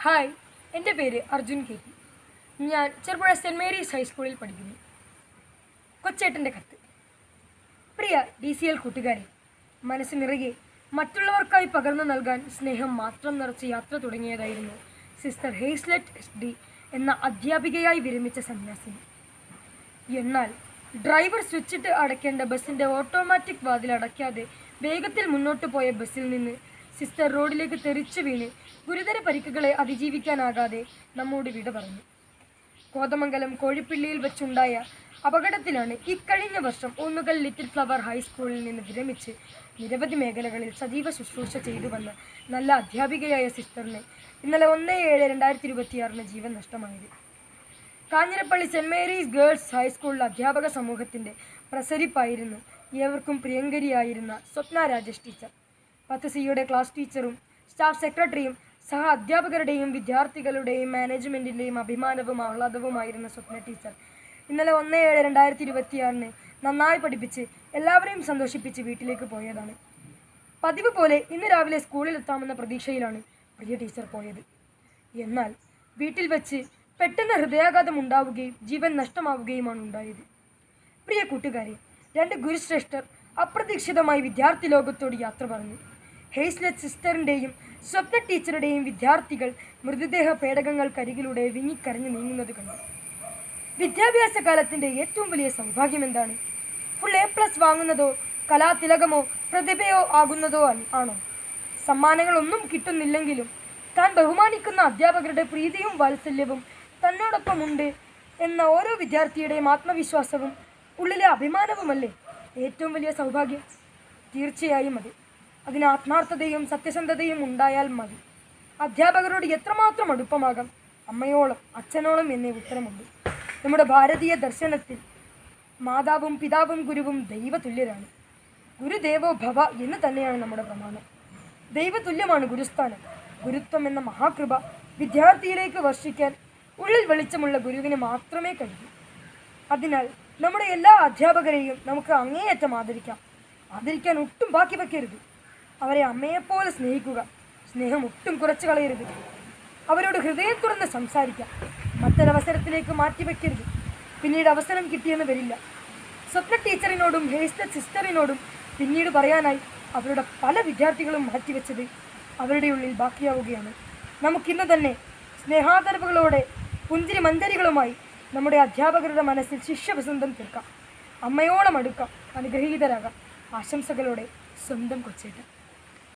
Hi, എൻ്റെ പേര് Arjun K P. ഞാൻ ചെറുപുഴ സെൻറ് മേരീസ് ഹൈസ്കൂളിൽ പഠിക്കുന്നു. കൊച്ചേട്ടൻ്റെ കത്ത്. പ്രിയ DCL കൂട്ടുകാരെ, മനസ്സ് നിറയെ മറ്റുള്ളവർക്കായി പകർന്നു നൽകാൻ സ്നേഹം മാത്രം നിറച്ച് യാത്ര തുടങ്ങിയതായിരുന്നു സിസ്റ്റർ ഹേസ്ലെറ്റ് SD എന്ന അധ്യാപികയായി വിരമിച്ച സന്യാസിനി. എന്നാൽ ഡ്രൈവർ സ്വിച്ചിട്ട് അടയ്ക്കേണ്ട ബസ്സിൻ്റെ ഓട്ടോമാറ്റിക് വാതിൽ അടയ്ക്കാതെ വേഗത്തിൽ മുന്നോട്ട് പോയ ബസ്സിൽ നിന്ന് സിസ്റ്റർ റോഡിലേക്ക് തെറിച്ചു വീണ് ഗുരുതര പരിക്കുകളെ അതിജീവിക്കാനാകാതെ നമ്മോട് വിട പറഞ്ഞു. കോതമംഗലം കോഴിപ്പിള്ളിയിൽ വെച്ചുണ്ടായ അപകടത്തിലാണ് ഇക്കഴിഞ്ഞ വർഷം ഊന്നുകൽ ലിറ്റിൽ ഫ്ലവർ ഹൈസ്കൂളിൽ നിന്ന് വിരമിച്ച് നിരവധി മേഖലകളിൽ സജീവ ശുശ്രൂഷ ചെയ്തു വന്ന നല്ല അധ്യാപികയായ സിസ്റ്ററിന് ഇന്നലെ 1/7/2026 ജീവൻ നഷ്ടമായത്. കാഞ്ഞിരപ്പള്ളി സെൻറ് മേരീസ് ഗേൾസ് ഹൈസ്കൂളിലെ അധ്യാപക സമൂഹത്തിൻ്റെ പ്രസരിപ്പായിരുന്നു ഏവർക്കും പ്രിയങ്കരിയായിരുന്ന സ്വപ്ന രാജേഷ് ടീച്ചർ. 10C ക്ലാസ് ടീച്ചറും സ്റ്റാഫ് സെക്രട്ടറിയും സഹ അധ്യാപകരുടെയും വിദ്യാർത്ഥികളുടെയും മാനേജ്മെൻറ്റിൻ്റെയും അഭിമാനവും ആഹ്ലാദവുമായിരുന്ന സ്വപ്ന ടീച്ചർ ഇന്നലെ 1/7/2026 നന്നായി പഠിപ്പിച്ച് എല്ലാവരെയും സന്തോഷിപ്പിച്ച് വീട്ടിലേക്ക് പോയതാണ്. പതിവ് പോലെ ഇന്ന് രാവിലെ സ്കൂളിലെത്താമെന്ന പ്രതീക്ഷയിലാണ് പ്രിയ ടീച്ചർ പോയത്. എന്നാൽ വീട്ടിൽ വെച്ച് പെട്ടെന്ന് ഹൃദയാഘാതം ഉണ്ടാവുകയും ജീവൻ നഷ്ടമാവുകയുമാണ് ഉണ്ടായത്. പ്രിയ കൂട്ടുകാരെ, 2 ഗുരുശ്രേഷ്ഠർ അപ്രതീക്ഷിതമായി വിദ്യാർത്ഥി ലോകത്തോട് യാത്ര പറഞ്ഞു. ഹേസ്ലെറ്റ് സിസ്റ്ററിൻ്റെയും സ്വപ്ന ടീച്ചറുടെയും വിദ്യാർത്ഥികൾ മൃതദേഹ പേടകങ്ങൾക്കരികിലൂടെ വിങ്ങിക്കരഞ്ഞു നീങ്ങുന്നത് കണ്ടു. വിദ്യാഭ്യാസ കാലത്തിൻ്റെ ഏറ്റവും വലിയ സൗഭാഗ്യം എന്താണ്? ഫുൾ A+ വാങ്ങുന്നതോ കലാതിലകമോ പ്രതിഭയോ ആകുന്നതോ ആണോ? സമ്മാനങ്ങളൊന്നും കിട്ടുന്നില്ലെങ്കിലും താൻ ബഹുമാനിക്കുന്ന അധ്യാപകരുടെ പ്രീതിയും വാത്സല്യവും തന്നോടൊപ്പമുണ്ട് എന്ന ഓരോ വിദ്യാർത്ഥിയുടെയും ആത്മവിശ്വാസവും ഉള്ളിലെ അഭിമാനവുമല്ലേ ഏറ്റവും വലിയ സൗഭാഗ്യം? തീർച്ചയായും മതി. അതിന് ആത്മാർത്ഥതയും സത്യസന്ധതയും ഉണ്ടായാൽ മതി. അധ്യാപകരോട് എത്രമാത്രം അടുപ്പമാകാം? അമ്മയോളം അച്ഛനോളം എന്നേ ഉത്തരമുണ്ട്. നമ്മുടെ ഭാരതീയ ദർശനത്തിൽ മാതാവും പിതാവും ഗുരുവും ദൈവതുല്യരാണ്. ഗുരുദേവോ ഭവ എന്ന് തന്നെയാണ് നമ്മുടെ പ്രമാണം. ദൈവതുല്യമാണ് ഗുരുസ്ഥാനം. ഗുരുത്വം എന്ന മഹാകൃപ വിദ്യാർത്ഥിയിലേക്ക് വർഷിക്കാൻ ഉള്ളിൽ വെളിച്ചമുള്ള ഗുരുവിന് മാത്രമേ കഴിയൂ. അതിനാൽ നമ്മുടെ എല്ലാ അധ്യാപകരെയും നമുക്ക് അങ്ങേയറ്റം ആദരിക്കാൻ ഒട്ടും ബാക്കി വയ്ക്കരുത്. അവരെ അമ്മയെപ്പോലെ സ്നേഹിക്കുക. സ്നേഹം ഒട്ടും കുറച്ച് കളയരുത്. അവരോട് ഹൃദയം തുറന്ന് സംസാരിക്കാം. മറ്റൊരവസരത്തിലേക്ക് മാറ്റിവെക്കരുത്. പിന്നീട് അവസരം കിട്ടിയെന്ന് വരില്ല. സ്വപ്ന ടീച്ചറിനോടും ഹേസ്ലെറ്റ് സിസ്റ്ററിനോടും പിന്നീട് പറയാനായി അവരുടെ പല വിദ്യാർത്ഥികളും മാറ്റിവെച്ചത് അവരുടെ ഉള്ളിൽ ബാക്കിയാവുകയാണ്. നമുക്കിന്ന് തന്നെ സ്നേഹാദരവുകളോടെ പുഞ്ചിരി മഞ്ചരികളുമായി നമ്മുടെ അധ്യാപകരുടെ മനസ്സിൽ ശിഷ്യവസന്തം തീർക്കാം. അമ്മയോളം അടുക്കാം. അനുഗ്രഹീതരാകാം. ആശംസകളോടെ സ്വന്തം കൊച്ചേട്ടൻ.